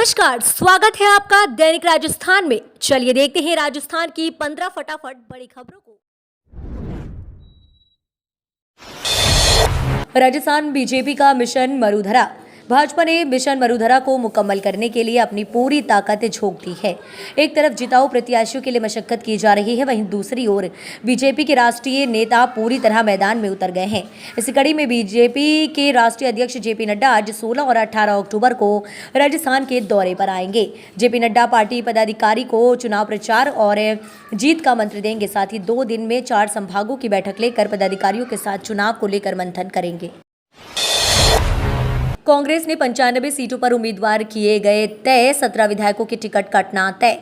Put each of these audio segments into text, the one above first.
नमस्कार, स्वागत है आपका दैनिक राजस्थान में। चलिए देखते हैं राजस्थान की 15 फटाफट बड़ी खबरों को। राजस्थान बीजेपी का मिशन मरुधरा। भाजपा ने मिशन मरुधरा को मुकम्मल करने के लिए अपनी पूरी ताकत झोंक दी है। एक तरफ जिताऊ प्रत्याशियों के लिए मशक्कत की जा रही है, वहीं दूसरी ओर बीजेपी के राष्ट्रीय नेता पूरी तरह मैदान में उतर गए हैं। इसी कड़ी में बीजेपी के राष्ट्रीय अध्यक्ष जेपी नड्डा आज 16 और 18 अक्टूबर को राजस्थान के दौरे पर आएंगे। जेपी नड्डा पार्टी पदाधिकारी को चुनाव प्रचार और जीत का मंत्र देंगे। साथ ही 2 दिन में 4 संभागों की बैठक लेकर पदाधिकारियों के साथ चुनाव को लेकर मंथन करेंगे। कांग्रेस ने 95 सीटों पर उम्मीदवार किए गए तय, 17 विधायकों के टिकट कटना तय।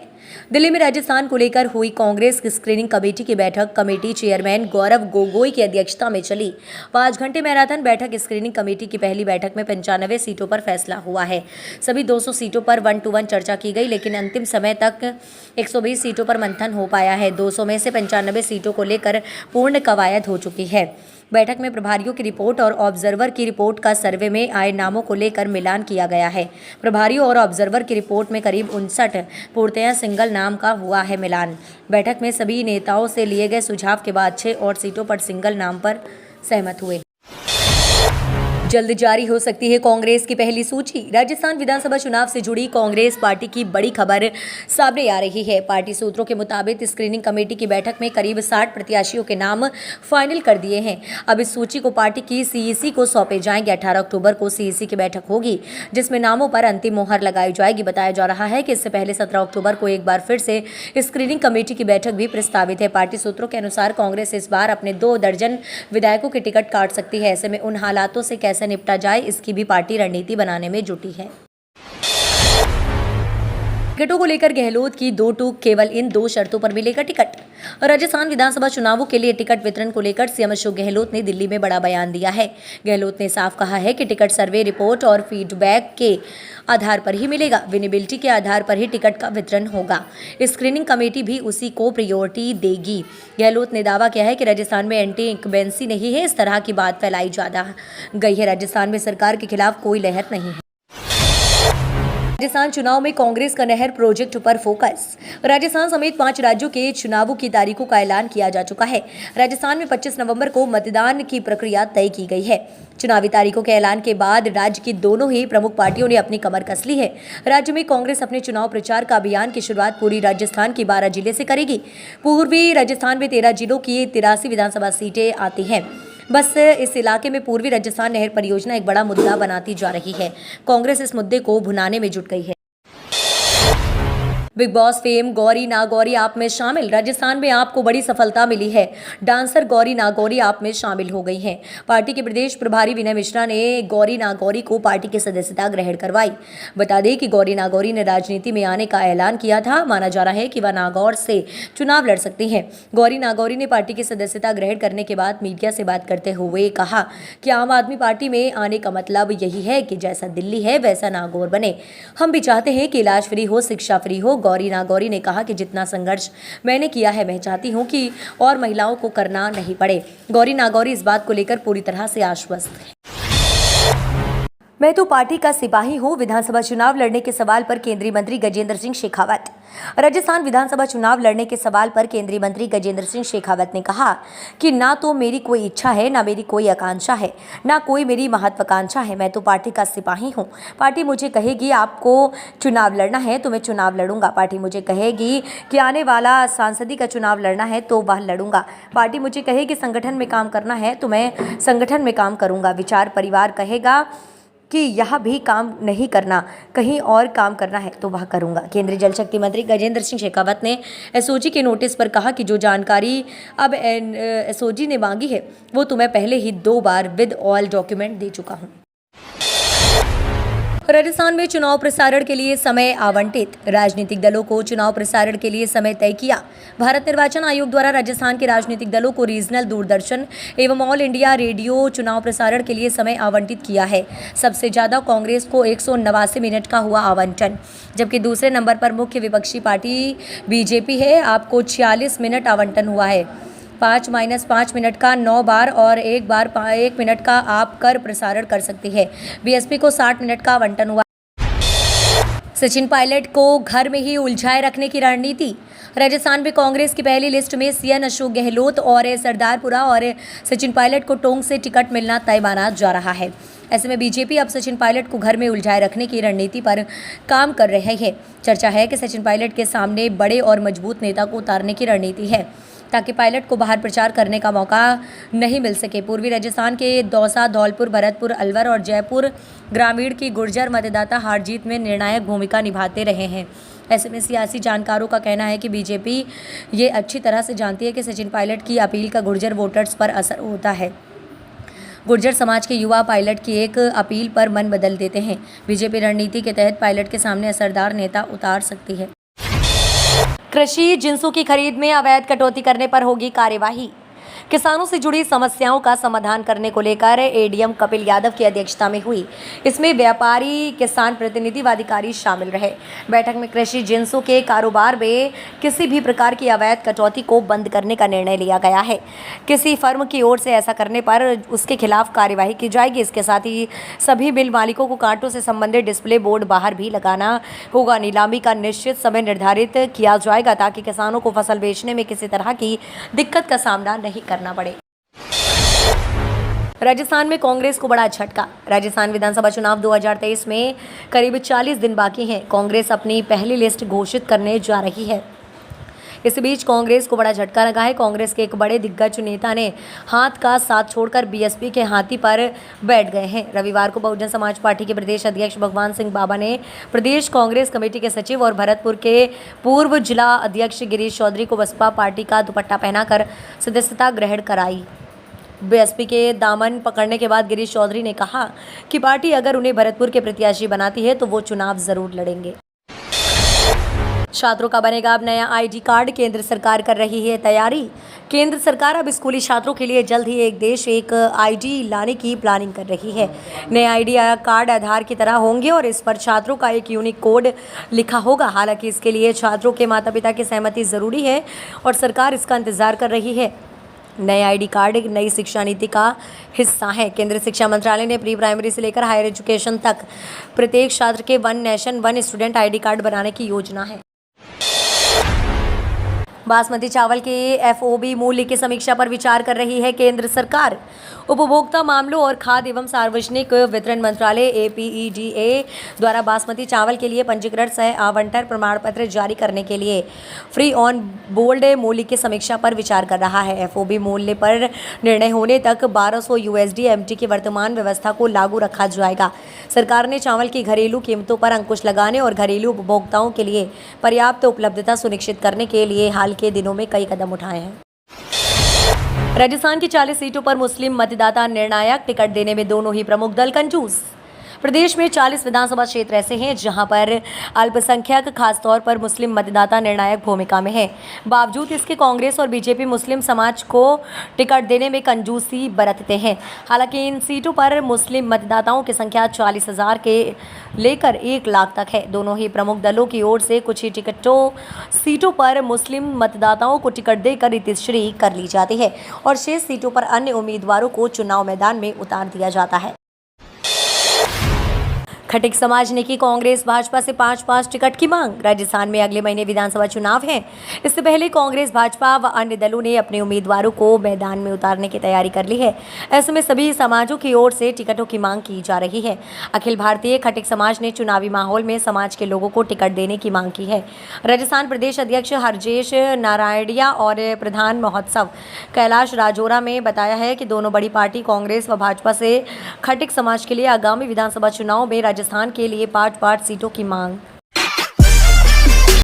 दिल्ली में राजस्थान को लेकर हुई कांग्रेस की स्क्रीनिंग कमेटी की बैठक कमेटी चेयरमैन गौरव गोगोई की अध्यक्षता में चली। 5 घंटे मैराथन बैठक स्क्रीनिंग कमेटी की पहली बैठक में 95 सीटों पर फैसला हुआ है। सभी 200 सीटों पर 1-to-1 चर्चा की गई, लेकिन अंतिम समय तक 120 सीटों पर मंथन हो पाया है। 200 में से 95 सीटों को लेकर पूर्ण कवायद हो चुकी है। बैठक में प्रभारियों की रिपोर्ट और ऑब्जर्वर की रिपोर्ट का सर्वे में आए नामों को लेकर मिलान किया गया है। प्रभारियों और ऑब्जर्वर की रिपोर्ट में करीब 59 पूर्णतया सिंगल नाम का हुआ है मिलान। बैठक में सभी नेताओं से लिए गए सुझाव के बाद 6 और सीटों पर सिंगल नाम पर सहमत हुए। जल्द जारी हो सकती है कांग्रेस की पहली सूची। राजस्थान विधानसभा चुनाव से जुड़ी कांग्रेस पार्टी की बड़ी खबर सामने आ रही है। पार्टी सूत्रों के मुताबिक स्क्रीनिंग कमेटी की बैठक में करीब 60 प्रत्याशियों के नाम फाइनल कर दिए हैं। अब इस सूची को पार्टी की सीईसी को सौंपे जाएंगे। 18 अक्टूबर को सीईसी की बैठक होगी, जिसमें नामों पर अंतिम मोहर लगाई जाएगी। बताया जा रहा है कि इससे पहले 17 अक्टूबर को एक बार फिर से स्क्रीनिंग कमेटी की बैठक भी प्रस्तावित है। पार्टी सूत्रों के अनुसार कांग्रेस इस बार अपने 2 दर्जन विधायकों के टिकट काट सकती है। ऐसे में उन हालातों से कैसे निपटा जाए, इसकी भी पार्टी रणनीति बनाने में जुटी है। टिकटों को लेकर गहलोत की 2 टूक, केवल इन 2 शर्तों पर मिलेगा टिकट। राजस्थान विधानसभा चुनावों के लिए टिकट वितरण को लेकर सीएम अशोक गहलोत ने दिल्ली में बड़ा बयान दिया है। गहलोत ने साफ कहा है कि टिकट सर्वे रिपोर्ट और फीडबैक के आधार पर ही मिलेगा। विनेबिलिटी के आधार पर ही टिकट का वितरण होगा। स्क्रीनिंग कमेटी भी उसी को प्रायोरिटी देगी। गहलोत ने दावा किया है कि राजस्थान में एंटी इंकम्बेंसी नहीं है। इस तरह की बात फैलाई जा गई है। राजस्थान में सरकार के खिलाफ कोई लहर नहीं है। राजस्थान चुनाव में कांग्रेस का नहर प्रोजेक्ट पर फोकस। राजस्थान समेत 5 राज्यों के चुनावों की तारीखों का ऐलान किया जा चुका है। राजस्थान में 25 नवंबर को मतदान की प्रक्रिया तय की गई है। चुनावी तारीखों के ऐलान के बाद राज्य की दोनों ही प्रमुख पार्टियों ने अपनी कमर कस ली है। राज्य में कांग्रेस अपने चुनाव प्रचार का अभियान की शुरुआत पूरी राजस्थान की 12 जिले से करेगी। पूर्वी राजस्थान में 13 जिलों की 83 विधानसभा सीटें आती हैं। बस इस इलाके में पूर्वी राजस्थान नहर परियोजना एक बड़ा मुद्दा बनाती जा रही है। कांग्रेस इस मुद्दे को भुनाने में जुट गई है। बिग बॉस फेम गौरी नागौरी आप में शामिल। राजस्थान में आपको बड़ी सफलता मिली है। डांसर गौरी नागौरी आप में शामिल हो गई हैं। पार्टी के प्रदेश प्रभारी विनय मिश्रा ने गौरी नागौरी को पार्टी की सदस्यता ग्रहण करवाई। बता दें कि गौरी नागौरी ने राजनीति में आने का ऐलान किया था। माना जा रहा है कि वह नागौर से चुनाव लड़ सकती हैं। गौरी नागौरी ने पार्टी की सदस्यता ग्रहण करने के बाद मीडिया से बात करते हुए कहा कि आम आदमी पार्टी में आने का मतलब यही है कि जैसा दिल्ली है वैसा नागौर बने। हम भी चाहते हैं कि इलाज फ्री हो, शिक्षा फ्री हो। गौरी नागौरी ने कहा कि जितना संघर्ष मैंने किया है, मैं चाहती हूं कि और महिलाओं को करना नहीं पड़े। गौरी नागौरी इस बात को लेकर पूरी तरह से आश्वस्त है। मैं तो पार्टी का सिपाही हूं। विधानसभा चुनाव लड़ने के सवाल पर केंद्रीय मंत्री गजेंद्र सिंह शेखावत। राजस्थान विधानसभा चुनाव लड़ने के सवाल पर केंद्रीय मंत्री गजेंद्र सिंह शेखावत ने कहा कि ना तो मेरी कोई इच्छा है, ना मेरी कोई आकांक्षा है, ना कोई मेरी महत्वाकांक्षा है। मैं तो पार्टी का सिपाही हूं। पार्टी मुझे कहेगी आपको चुनाव लड़ना है तो मैं चुनाव लड़ूंगा। पार्टी मुझे कहेगी कि आने वाला सांसदी का चुनाव लड़ना है तो वह लड़ूंगा। पार्टी मुझे कहेगी संगठन में काम करना है तो मैं संगठन में काम करूंगा। विचार परिवार कहेगा कि यह भी काम नहीं करना, कहीं और काम करना है तो वह करूंगा। केंद्रीय जल शक्ति मंत्री गजेंद्र सिंह शेखावत ने एसओजी के नोटिस पर कहा कि जो जानकारी अब एसओजी ने मांगी है वो तो मैं पहले ही 2 बार विद ऑल डॉक्यूमेंट दे चुका हूं। राजस्थान में चुनाव प्रसारण के लिए समय आवंटित। राजनीतिक दलों को चुनाव प्रसारण के लिए समय तय किया। भारत निर्वाचन आयोग द्वारा राजस्थान के राजनीतिक दलों को रीजनल दूरदर्शन एवं ऑल इंडिया रेडियो चुनाव प्रसारण के लिए समय आवंटित किया है। सबसे ज्यादा कांग्रेस को 189 मिनट का हुआ आवंटन, जबकि दूसरे नंबर पर मुख्य विपक्षी पार्टी बीजेपी है। आपको 46 मिनट आवंटन हुआ है। 5-5 मिनट का 9 बार और 1 बार 1 मिनट का आप कर प्रसारण कर सकती है। बीएसपी को 60 मिनट का आवंटन हुआ। सचिन पायलट को घर में ही उलझाए रखने की रणनीति। राजस्थान में कांग्रेस की पहली लिस्ट में सीएन अशोक गहलोत और सरदारपुरा और सचिन पायलट को टोंक से टिकट मिलना तय माना जा रहा है। ऐसे में बीजेपी अब सचिन पायलट को घर में उलझाए रखने की रणनीति पर काम कर रहे हैं। चर्चा है कि सचिन पायलट के सामने बड़े और मजबूत नेता को उतारने की रणनीति है ताकि पायलट को बाहर प्रचार करने का मौका नहीं मिल सके। पूर्वी राजस्थान के दौसा, धौलपुर, भरतपुर, अलवर और जयपुर ग्रामीण की गुर्जर मतदाता हार जीत में निर्णायक भूमिका निभाते रहे हैं। ऐसे में सियासी जानकारों का कहना है कि बीजेपी ये अच्छी तरह से जानती है कि सचिन पायलट की अपील का गुर्जर वोटर्स पर असर होता है। गुर्जर समाज के युवा पायलट की एक अपील पर मन बदल देते हैं। बीजेपी रणनीति के तहत पायलट के सामने असरदार नेता उतार सकती है। कृषि जिंसों की खरीद में अवैध कटौती करने पर होगी कार्यवाही। किसानों से जुड़ी समस्याओं का समाधान करने को लेकर एडीएम कपिल यादव की अध्यक्षता में हुई। इसमें व्यापारी, किसान प्रतिनिधि व अधिकारी शामिल रहे। बैठक में कृषि जिंसों के कारोबार में किसी भी प्रकार की अवैध कटौती को बंद करने का निर्णय लिया गया है। किसी फर्म की ओर से ऐसा करने पर उसके खिलाफ कार्यवाही की जाएगी। इसके साथ ही सभी मिल मालिकों को कांटों से संबंधित डिस्प्ले बोर्ड बाहर भी लगाना होगा। नीलामी का निश्चित समय निर्धारित किया जाएगा ताकि किसानों को फसल बेचने में किसी तरह की दिक्कत का सामना नहीं करना पड़े। राजस्थान में कांग्रेस को बड़ा झटका। राजस्थान विधानसभा चुनाव 2023 में करीब 40 दिन बाकी हैं। कांग्रेस अपनी पहली लिस्ट घोषित करने जा रही है। इस बीच कांग्रेस को बड़ा झटका लगा है। कांग्रेस के एक बड़े दिग्गज नेता ने हाथ का साथ छोड़कर बीएसपी के हाथी पर बैठ गए हैं। रविवार को बहुजन समाज पार्टी के प्रदेश अध्यक्ष भगवान सिंह बाबा ने प्रदेश कांग्रेस कमेटी के सचिव और भरतपुर के पूर्व जिला अध्यक्ष गिरीश चौधरी को बसपा पार्टी का दुपट्टा पहनाकर सदस्यता ग्रहण कराई। बीएसपी के दामन पकड़ने के बाद गिरीश चौधरी ने कहा कि पार्टी अगर उन्हें भरतपुर के प्रत्याशी बनाती है तो वो चुनाव जरूर लड़ेंगे। छात्रों का बनेगा अब नया आईडी कार्ड। केंद्र सरकार कर रही है तैयारी। केंद्र सरकार अब स्कूली छात्रों के लिए जल्द ही एक देश एक आईडी लाने की प्लानिंग कर रही है। नए आईडी कार्ड आधार की तरह होंगे और इस पर छात्रों का एक यूनिक कोड लिखा होगा। हालांकि इसके लिए छात्रों के माता पिता की सहमति जरूरी है और सरकार इसका इंतजार कर रही है। नए आईडी कार्ड एक नई शिक्षा नीति का हिस्सा है। केंद्रीय शिक्षा मंत्रालय ने प्री प्राइमरी से लेकर हायर एजुकेशन तक प्रत्येक छात्र के one nation one student ID card बनाने की योजना है। बासमती चावल के एफओबी मूल्य की समीक्षा पर विचार कर रही है केंद्र सरकार। उपभोक्ता मामलों और खाद्य एवं सार्वजनिक वितरण मंत्रालय एपीईडीए द्वारा बासमती चावल के लिए पंजीकृत सह आवंटन प्रमाण पत्र जारी करने के लिए फ्री ऑन बोर्ड मूल्य की समीक्षा पर विचार कर रहा है। एफओबी मूल्य पर निर्णय होने तक 1200 यूएसडी एमटी की वर्तमान व्यवस्था को लागू रखा जाएगा। सरकार ने चावल की घरेलू कीमतों पर अंकुश लगाने और घरेलू उपभोक्ताओं के लिए पर्याप्त उपलब्धता सुनिश्चित करने के लिए हाल के दिनों में कई कदम उठाए हैं। राजस्थान की 40 सीटों पर मुस्लिम मतदाता निर्णायक। टिकट देने में दोनों ही प्रमुख दल कंजूस। प्रदेश में 40 विधानसभा क्षेत्र ऐसे हैं जहां पर अल्पसंख्यक खासतौर पर मुस्लिम मतदाता निर्णायक भूमिका में है। बावजूद इसके कांग्रेस और बीजेपी मुस्लिम समाज को टिकट देने में कंजूसी बरतते हैं। हालांकि इन सीटों पर मुस्लिम मतदाताओं की संख्या 40,000 के लेकर 1 लाख तक है। दोनों ही प्रमुख दलों की ओर से कुछ ही सीटों पर मुस्लिम मतदाताओं को टिकट देकर रीतिश्री कर ली जाती है और शेष सीटों पर अन्य उम्मीदवारों को चुनाव मैदान में उतार दिया जाता है। खटिक समाज ने की कांग्रेस भाजपा से 5-5 टिकट की मांग। राजस्थान में अगले महीने विधानसभा चुनाव हैं। इससे पहले कांग्रेस, भाजपा व अन्य दलों ने अपने उम्मीदवारों को मैदान में उतारने की तैयारी कर ली है। ऐसे में सभी समाजों की ओर से टिकटों की मांग की जा रही है। अखिल भारतीय खटिक समाज ने चुनावी माहौल में समाज के लोगों को टिकट देने की मांग की है। राजस्थान प्रदेश अध्यक्ष हरजेश नारायणिया और प्रधान महोत्सव कैलाश राजौरा में बताया है कि दोनों बड़ी पार्टी कांग्रेस व भाजपा से खटिक समाज के लिए आगामी विधानसभा चुनाव में राजस्थान के लिए 5-5 सीटों की मांग